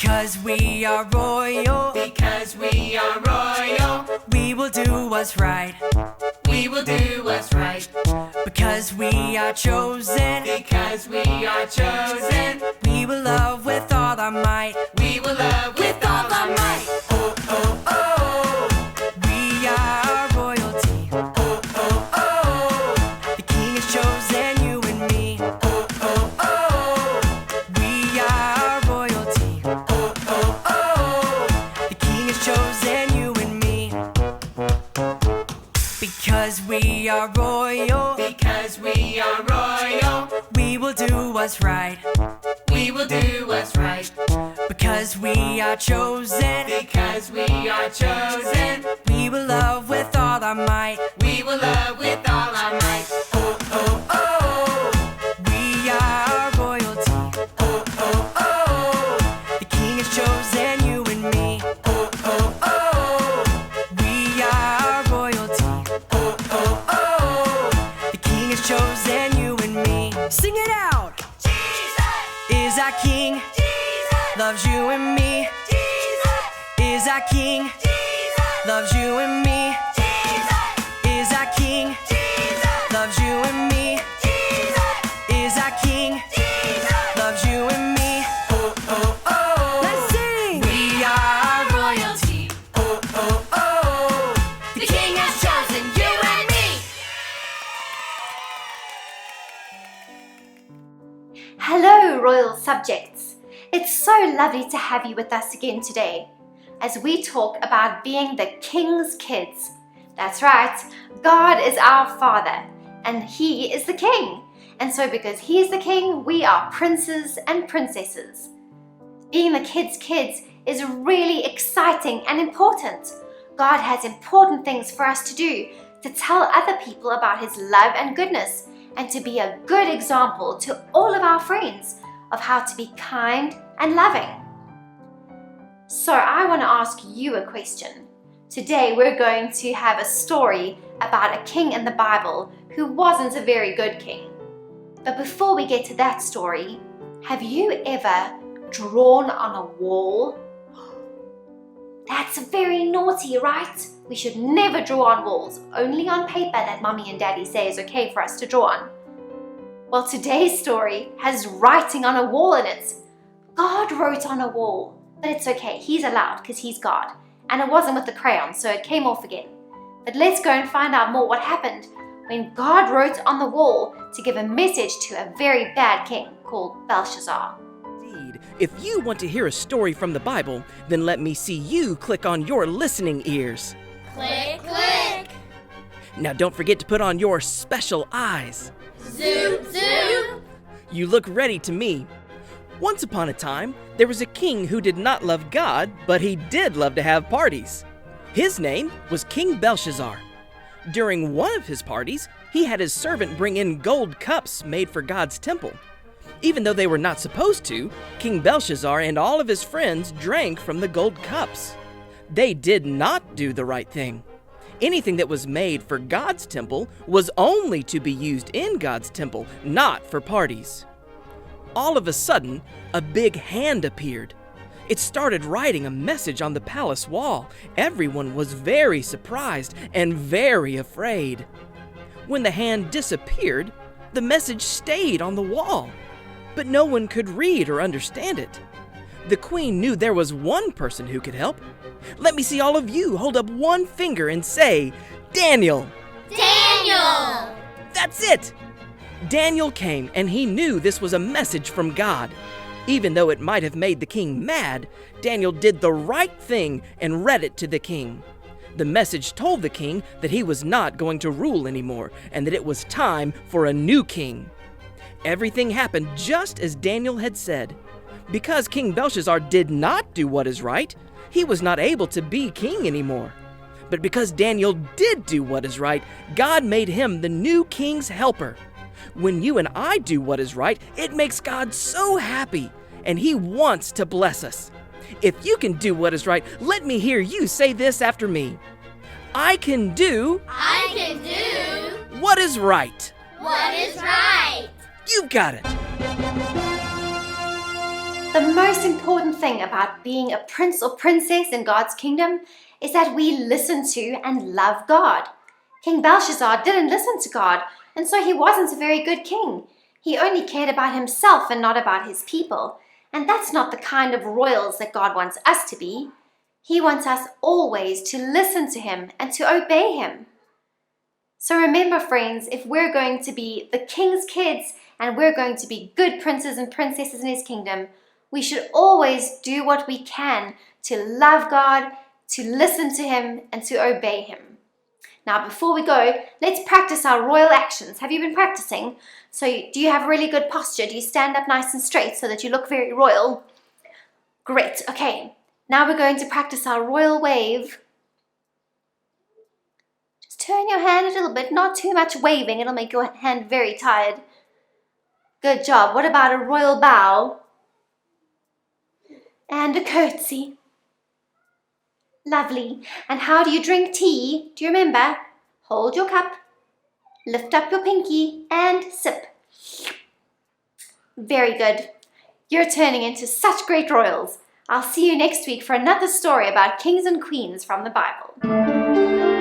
Because we are royal. Because we are royal. We will do what's right. We will do what's right. Because we are chosen. Because we are chosen. We will love with all our might. We will love with all our might. Oh, oh, oh. We are royalty. Oh, oh, oh. The King has chosen you and me. Oh, oh, oh. We are royalty. Oh, oh, oh. The King has chosen you and me. Because we are royal. Because we are royal. We will do what's right. We will do what's right. Because we are chosen. Because we are chosen. We will love with all our might. We will love with all our might. Oh, oh, oh. We are royalty. Oh, oh, oh. The King has chosen you and me. Oh, oh, oh. We are royalty. Oh, oh, oh. The King has chosen you and me. Sing it out! Is our King, loves you and me. Is our King, loves you and me. Is our King, loves you and me. Is our King, loves you and me. Oh, oh, oh. Let's sing! We are royalty. Oh, oh, oh. The King has chosen you and me. Hello, royal subjects. It's so lovely to have you with us again today as we talk about being the King's kids. That's right, God is our Father and He is the King. And so because He is the King, we are princes and princesses. Being the King's kids is really exciting and important. God has important things for us to do, to tell other people about His love and goodness, and to be a good example to all of our friends of how to be kind and loving. So I want to ask you a question. Today we're going to have a story about a king in the Bible who wasn't a very good king. But before we get to that story, have you ever drawn on a wall? That's very naughty, right? We should never draw on walls, only on paper that Mommy and Daddy say is okay for us to draw on. Well, today's story has writing on a wall in it. God wrote on a wall, but it's okay, He's allowed because He's God. And it wasn't with the crayon, so it came off again. But let's go and find out more what happened when God wrote on the wall to give a message to a very bad king called Belshazzar. Indeed. If you want to hear a story from the Bible, then let me see you click on your listening ears. Click, click. Now don't forget to put on your special eyes. Zoom, zoom. You look ready to me. Once upon a time, there was a king who did not love God, but he did love to have parties. His name was King Belshazzar. During one of his parties, he had his servant bring in gold cups made for God's temple. Even though they were not supposed to, King Belshazzar and all of his friends drank from the gold cups. They did not do the right thing. Anything that was made for God's temple was only to be used in God's temple, not for parties. All of a sudden, a big hand appeared. It started writing a message on the palace wall. Everyone was very surprised and very afraid. When the hand disappeared, the message stayed on the wall, but no one could read or understand it. The queen knew there was one person who could help. Let me see all of you hold up one finger and say, Daniel! Daniel! That's it! Daniel came and he knew this was a message from God. Even though it might have made the king mad, Daniel did the right thing and read it to the king. The message told the king that he was not going to rule anymore and that it was time for a new king. Everything happened just as Daniel had said. Because King Belshazzar did not do what is right, he was not able to be king anymore. But because Daniel did do what is right, God made him the new king's helper. When you and I do what is right, it makes God so happy, and He wants to bless us. If you can do what is right, let me hear you say this after me. I can do what is right. What is right? You've got it. The most important thing about being a prince or princess in God's kingdom is that we listen to and love God. King Belshazzar didn't listen to God, and so he wasn't a very good king. He only cared about himself and not about his people. And that's not the kind of royals that God wants us to be. He wants us always to listen to him and to obey him. So remember, friends, if we're going to be the king's kids and we're going to be good princes and princesses in his kingdom, we should always do what we can to love God, to listen to him, and to obey him. Now, before we go, let's practice our royal actions. Have you been practicing? So do you have really good posture? Do you stand up nice and straight so that you look very royal? Great. Okay. Now we're going to practice our royal wave. Just turn your hand a little bit, not too much waving. It'll make your hand very tired. Good job. What about a royal bow? And a curtsy. Lovely. And how do you drink tea? Do you remember? Hold your cup, lift up your pinky, and sip. Very good. You're turning into such great royals. I'll see you next week for another story about kings and queens from the Bible.